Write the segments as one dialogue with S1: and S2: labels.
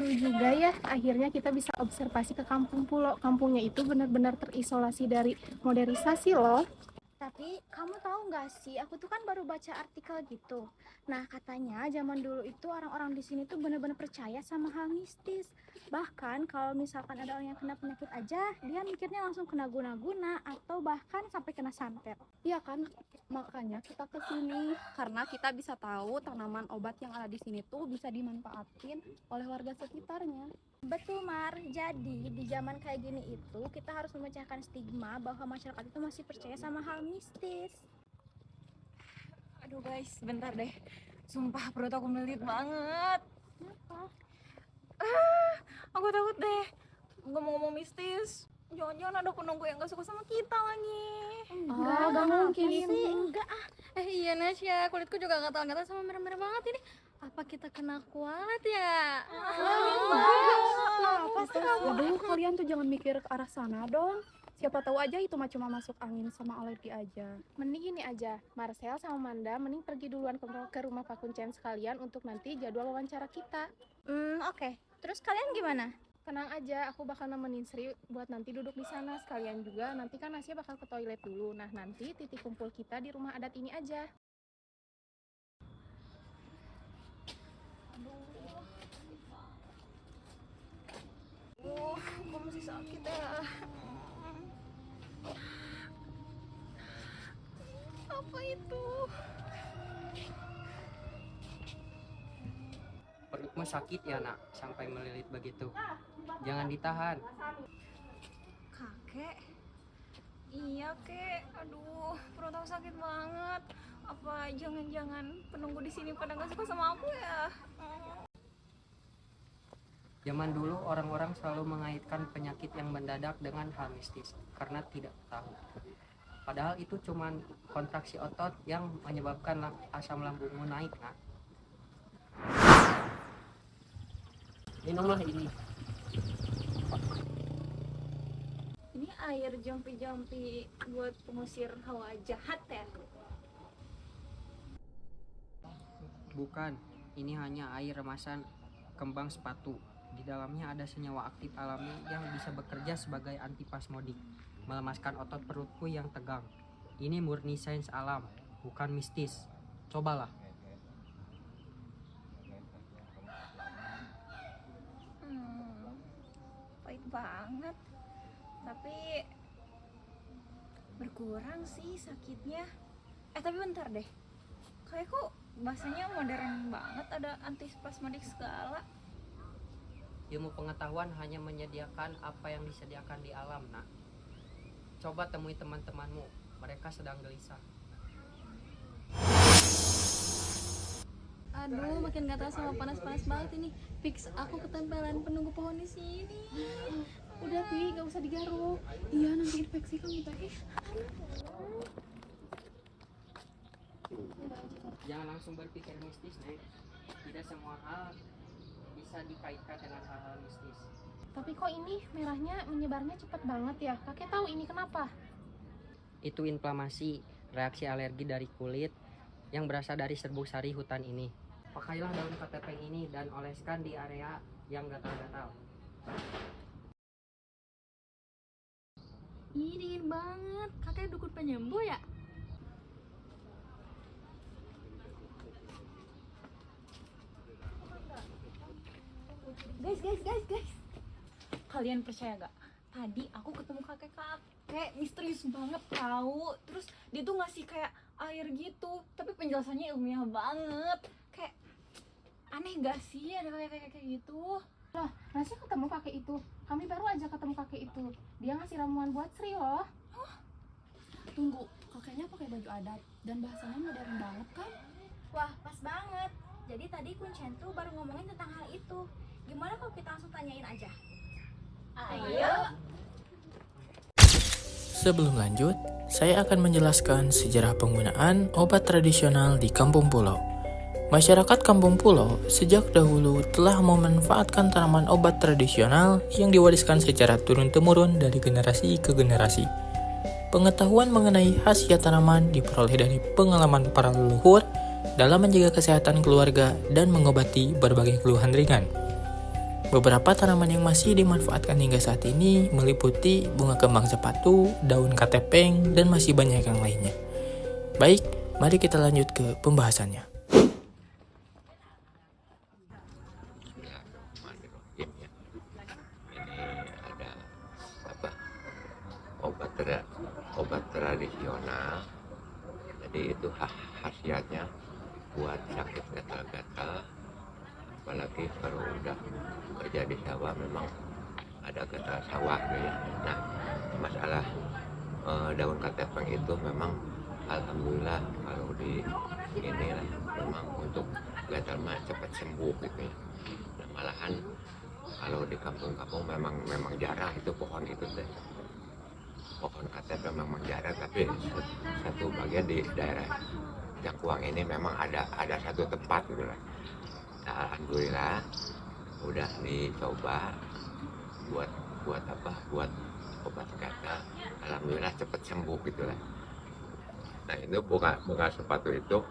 S1: Seru juga ya, akhirnya kita bisa observasi ke kampung pulau. Kampungnya itu benar-benar terisolasi dari modernisasi loh.
S2: Tapi kamu tahu nggak sih, aku tuh kan baru baca artikel gitu. Nah, katanya zaman dulu itu orang-orang di sini tuh benar-benar percaya sama hal mistis. Bahkan kalau misalkan ada orang yang kena penyakit aja, dia mikirnya langsung kena guna-guna atau bahkan sampai kena santet.
S3: Iya kan, makanya kita ke sini karena kita bisa tahu tanaman obat yang ada di sini tuh bisa dimanfaatin oleh warga sekitarnya.
S2: Betul Mar, jadi di zaman kayak gini itu kita harus memecahkan stigma bahwa masyarakat itu masih percaya sama hal mistis.
S4: Aduh guys, bentar deh. Sumpah perut aku melilit banget.
S2: Kenapa?
S4: Aku takut deh. Ngomong-ngomong mistis, jangan-jangan ada penunggu yang gak suka sama kita lagi.
S1: Enggak mungkin
S2: sih, enggak ah.
S5: Iya Nasya, kulitku juga gatal-gatal sama merah-merah banget ini. Apa kita kena kualat ya?
S3: Aduh, kalian tuh jangan mikir ke arah sana dong. Siapa tahu aja itu mah cuma masuk angin sama alergi aja.
S1: Mending ini aja, Marcel sama Manda mending pergi duluan ke rumah Pak Kuncen sekalian untuk nanti jadwal wawancara kita.
S2: Oke. Terus kalian gimana?
S1: Tenang aja, aku bakal nemenin Sri buat nanti duduk di sana sekalian juga. Nanti kan Nasya bakal ke toilet dulu. Nah, nanti titik kumpul kita di rumah adat ini aja.
S4: Kok masih sakit ya? Apa itu?
S6: Perutmu sakit ya nak, sampai melilit begitu. Jangan ditahan.
S4: Kakek? Iya kek, aduh perut aku sakit banget. Apa jangan-jangan penunggu di sini pada gak suka sama aku ya?
S6: Zaman dulu orang-orang selalu mengaitkan penyakit yang mendadak dengan hal mistis karena tidak tahu. Padahal itu cuma kontraksi otot yang menyebabkan asam lambungmu naik nak. Minumlah ini.
S4: Ini air jampi-jampi buat pengusir hawa jahat ya?
S6: Bukan, ini hanya air remasan kembang sepatu. Di dalamnya ada senyawa aktif alami yang bisa bekerja sebagai antipasmodik, melemaskan otot perutku yang tegang. Ini murni sains alam, bukan mistis. Cobalah.
S4: Pahit banget. Tapi berkurang sih sakitnya. Tapi bentar deh. Kayak kok bahasanya modern banget, ada antispasmodik segala.
S6: Ilmu pengetahuan hanya menyediakan apa yang disediakan di alam, nak. Coba temui teman-temanmu, mereka sedang gelisah.
S5: Aduh, makin gatal sama panas-panas banget ini. Fix aku ketempelan penunggu pohon di sini.
S3: Udah Pi, gak usah digaruk. Iya, nanti infeksi kamu tadi.
S6: Jangan langsung berpikir mistis, Nek. Tidak semua hal bisa dikaitkan dengan hal-hal mistis.
S1: Tapi kok ini merahnya menyebarnya cepat banget ya? Kakek tahu ini kenapa?
S6: Itu inflamasi, reaksi alergi dari kulit yang berasal dari serbuk sari hutan ini. Pakailah daun ketepeng ini dan oleskan di area yang gatal-gatal.
S5: Ih, dingin banget. Kakek dukun penyembuh ya?
S4: Guys. Kalian percaya gak? Tadi aku ketemu kakek misterius banget tahu. Terus dia tuh ngasih kayak air gitu, tapi penjelasannya ilmiah banget. Kayak aneh gak sih ada kayak gitu?
S1: Loh, Nasya ketemu kakek itu. Kami baru aja ketemu kakek itu. Dia ngasih ramuan buat Sri loh.
S3: Tunggu, kakeknya pakai baju adat dan bahasanya modern banget kan?
S2: Wah, pas banget. Jadi tadi Kuncen tuh baru ngomongin tentang hal itu. Gimana kalau kita langsung tanyain aja?
S4: Ayo.
S7: Sebelum lanjut, saya akan menjelaskan sejarah penggunaan obat tradisional di Kampung Pulau. Masyarakat Kampung Pulau sejak dahulu telah memanfaatkan tanaman obat tradisional yang diwariskan secara turun-temurun dari generasi ke generasi. Pengetahuan mengenai khasiat tanaman diperoleh dari pengalaman para leluhur dalam menjaga kesehatan keluarga dan mengobati berbagai keluhan ringan. Beberapa tanaman yang masih dimanfaatkan hingga saat ini meliputi bunga kembang sepatu, daun katepeng, dan masih banyak yang lainnya. Baik, mari kita lanjut ke pembahasannya.
S8: Bismillahirrahmanirrahim ya. Ini ada apa? Obat tradisional. Jadi itu khasiatnya buat sakit gatal-gatal. Apalagi kalau udah kerja di sawah memang ada gatal sawah gitu ya. Nah, masalah daun katepeng itu memang alhamdulillah kalau di inilah memang untuk gatal mah cepat sembuh gitu ya. Nah, malahan kalau di kampung-kampung memang jarang itu pohon itu teh. Pohon katepeng memang jarang, tapi satu bagian di daerah Jangkuang ini memang ada satu tempat gitu lah. Nah, alhamdulillah udah dicoba buat obat gatal, alhamdulillah cepet sembuh gitu lah. Nah, itu bunga sepatu itu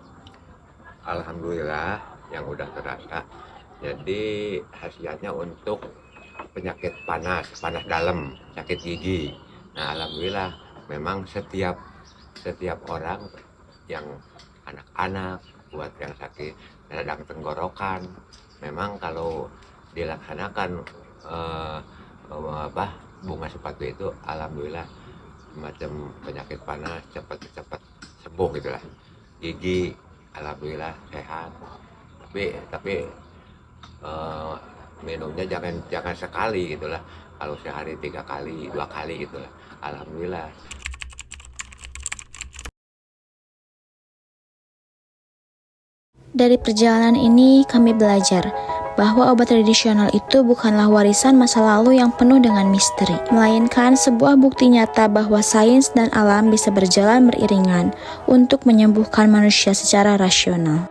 S8: alhamdulillah yang udah terasa. Jadi khasiatnya untuk penyakit panas dalam, sakit gigi. Nah, alhamdulillah memang setiap orang yang anak-anak buat yang sakit radang tenggorokan, memang kalau dilaksanakan bunga sepatu itu alhamdulillah macam penyakit panas cepat sembuh gitulah. Gigi alhamdulillah sehat, tapi minumnya jangan sekali gitulah. Kalau sehari 3 kali 2 kali gitulah, alhamdulillah.
S2: Dari perjalanan ini kami belajar bahwa obat tradisional itu bukanlah warisan masa lalu yang penuh dengan misteri, melainkan sebuah bukti nyata bahwa sains dan alam bisa berjalan beriringan untuk menyembuhkan manusia secara rasional.